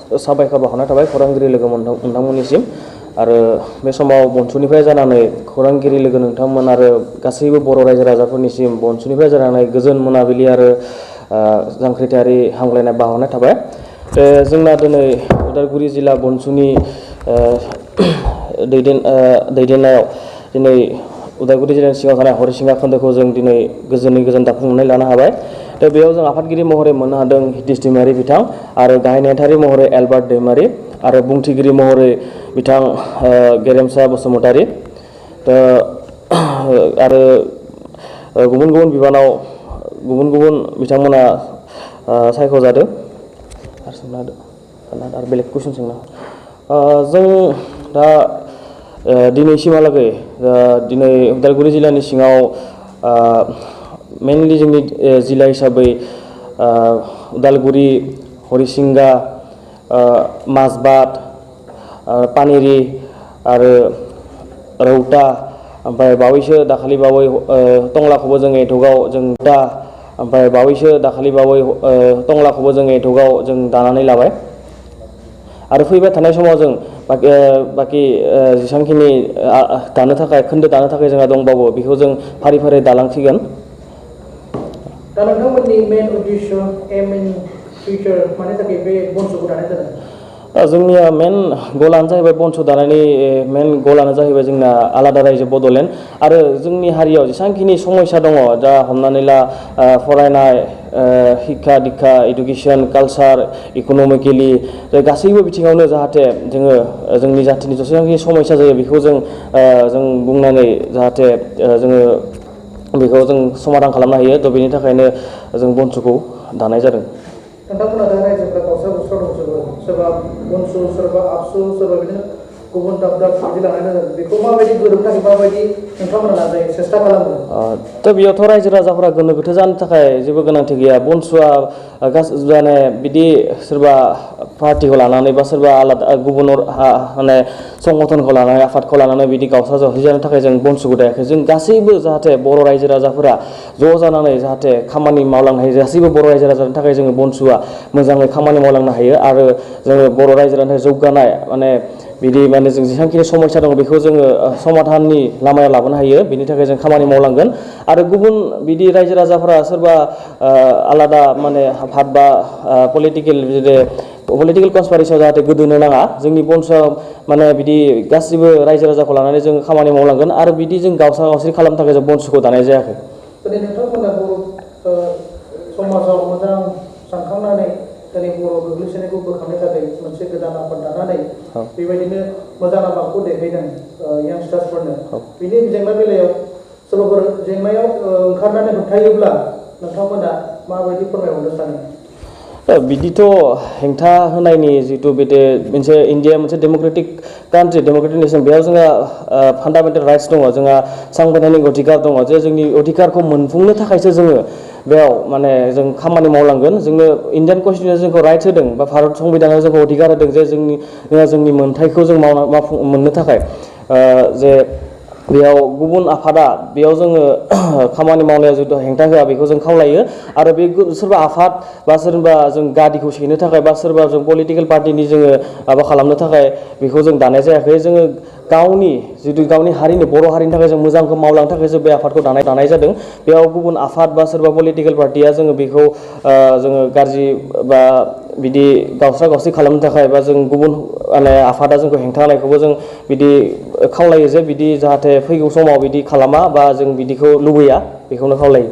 साबायखर बावहरनाय थाबाय खौरांगिरि लोगो नोंथांमोननिसिम आरो बे समाव बनसुनिफ्राय जानानै खौरांगिरि लोगो नोंथांमोन आरो गासैबो बर' रायजो राजाफोरनिसिम बनसुनिफ्राय जानानै गोजोन मोनाबिलि आरो जांख्रिथायारि हामग्लायनाय बावहरनाय थाबाय। जोंना दिनै उदालगुरि जिल्ला बनसुनि दैदेननायाव दिनै उदालगुरि जिल्लानि सिङाव थानाय हरिसिंगा खोन्दोखौ जों दिनै गोजोन दाफुंनानै लानो हाबाय। बेयाव जों आफादगिरि महरै मोननो हादों हितिश दैमारि बिथां आरो गाहाय नेहाथारि महरै एलबार्ट दैमारि आरो बुंथिगिरि महरै बिथां गेरेमसा बसुमतारी आरो गुबुन गुबुन बिबानाव गुबुन बिथांमोना सायख'जादों आरो बेलेग कुइसन सोंना जों दा दिनैसिमहालागै दिनै उदालगुरि जिल्लानि सिङाव मेनलि जोंनि जिल्ला हिसाबै उदालगुरि हरिसिंगा माजबाद पानेरि आरो रौता ओमफ्राय बावैसो दाखालि बावै टंलाखौबो जों एटकआव जों दा ओमफ्राय बावैसो दाखालि बावै टंलाखौबो जों एटकआव जों दानानै लाबाय आरो फैबाय थानाय समाव जों बाखि जेसेबांखिनि खोन्दो दानो थाखाय जोंहा दंबावो बेखौ जों फारि फारि दालांसिगोन। दा नोंथांमोननि मेन उद्देश्य एम इन फिउचार मानि थाखाय बे बनस'खौ दानाय जादों? जोंनिया मेन गलानो जाहैबाय बनस' दानायनि मेन गलानो जाहैबाय जोंना आलादा रायजो बड'लेण्ड आरो जोंनि हारियाव जेसेबांखिनि समयसा दङ दा हमनानै ला फरायनाय शिक्षा दीक्षा इडुकेसन कालचार इक'नमिकेलि गासैबो बिथिङावनो जाहाथे जोङो जोंनि जाथिनि जेसेबांखिनि समयसा जायो बेखौ जों बुंनानै जाहाथे जोङो बेखौ जों समाधान खालामनो हायो थ' बेनि थाखायनो जों बनस'खौ दानाय जादों। नोंथांमोना दा रायजोफोरा गावस्रा दंजोबो सोरबा बनस' सोरबा आबसु सोरबा बिदिनो गुबुन दाब बिदि लानानै दोन बेखौ माबायदि गोरोबनानै माबायदि नोंथांमोना नाजायो सेस्था खालामो? थ' बेयावथ' रायजो राजाफोरा गोनो गोथो जानो थाखाय जेबो गोनांथि गैया। बनस'आ माने बिदि सोरबा पार्टिखौ लानानै बा सोरबा आलादा गुबुन माने संगठनखौ लानानै आफादखौ लानानै बिदि गावस्रा जावस्रि जानो थाखाय जों बनस'खौ दायाखै। जों गासैबो जाहाथे बर' रायजो राजाफोरा ज' जानानै जाहाथे खामानि मावलांनो हायो गासैबो बर' रायजो राजानि थाखाय जोङो बनस'आ मोजाङै खामानि मावलांनो हायो आरो जोङो बर' रायजो राजानि जौगानाय माने बिदि माने जों जेसेबांखिनि समयसा दङ बेखौ जोङो समाधाननि लामायाव लाबोनो हायो बेनि थाखाय जों खामानि मावलांगोन आरो गुबुन बिदि रायजो राजाफोरा सोरबा आलादा माने आफाद बा पलिटिकेल कनस्पिरेसियाव जाहाथे गोदोनो नाङा जोंनि बनस'आ माने बिदि गासिबो रायजो राजाखौ लानानै जों खामानि मावलांगोन आरो बिदि जों गावस्रा गावस्रि खालामनो थाखाय जों बनस'खौ दानाय जायाखै। दिनै नोंथांमोना बर' समाजाव मोजां सानखांनानै दिनै बर' गोग्लैसोनायखौ बोखांनो थाखाय मोनसे गोदान आफाद दानानै बेबायदिनो मोजां लामाखौ देखायदों यांस्टार्सफोरनो बिनि जेंना बेलायाव सोरबाफोर जेंनायाव ओंखारनानै होबथायोब्ला नोंथांमोना माबायदि फोरमायहरनो सानो? बिदिथ' हेंथा होनायनि जिथु बे मोनसे इण्डिया मोनसे डेम'क्रेटिक कान्ट्रि डेम'क्रेटिक नेसन बेयाव जोंहा फान्डामेन्टेल राइट्स दङ जोंहा सांबिधानिक अधिकार दङ जे जोंनि अधिकारखौ मोनफुंनो थाखायसो जोङो बेयाव माने जों खामानि मावलांगोन। जोंनो इण्डियान कनस्टिटिउसना जोंखौ राइट्स होदों बा भारत संबिधाना जोंखौ अधिकार होदों जे जोंनि मोन्थायखौ जों मोननो थाखाय जे बेयाव गुबुन आफादा बेयाव जोङो खामानि मावनायाव जिथु हेंथा होआ बेखौ जों खावलायो आरो बे सोरबा आफाद बा सोरबा जों गादिखौ सेनो थाखाय बा सोरबा जों पलिटिकेल पार्टिनि जोङो माबा खालामनो थाखाय बेखौ जों दानाय जायाखै। जोङो गावनि हारिनि बर' हारिनि थाखाय जों मोजांखौ मावलांनो थाखाय जों बे आफादखौ दानाय जादों। बेयाव गुबुन आफाद बा सोरबा पलिटिकेल पार्टिया जोङो बेखौ जोङो गाज्रि बा बिदि गावस्रा गावस्रि खालामनो थाखाय बा जों गुबुन माने आफादा जोंखौ हेंथा होनायखौबो जों बिदि खावलायो जे बिदि जाहाथे फैगौ समाव बिदि खालामा बा जों बिदिखौ लुबैया बेखौनो खावलायो।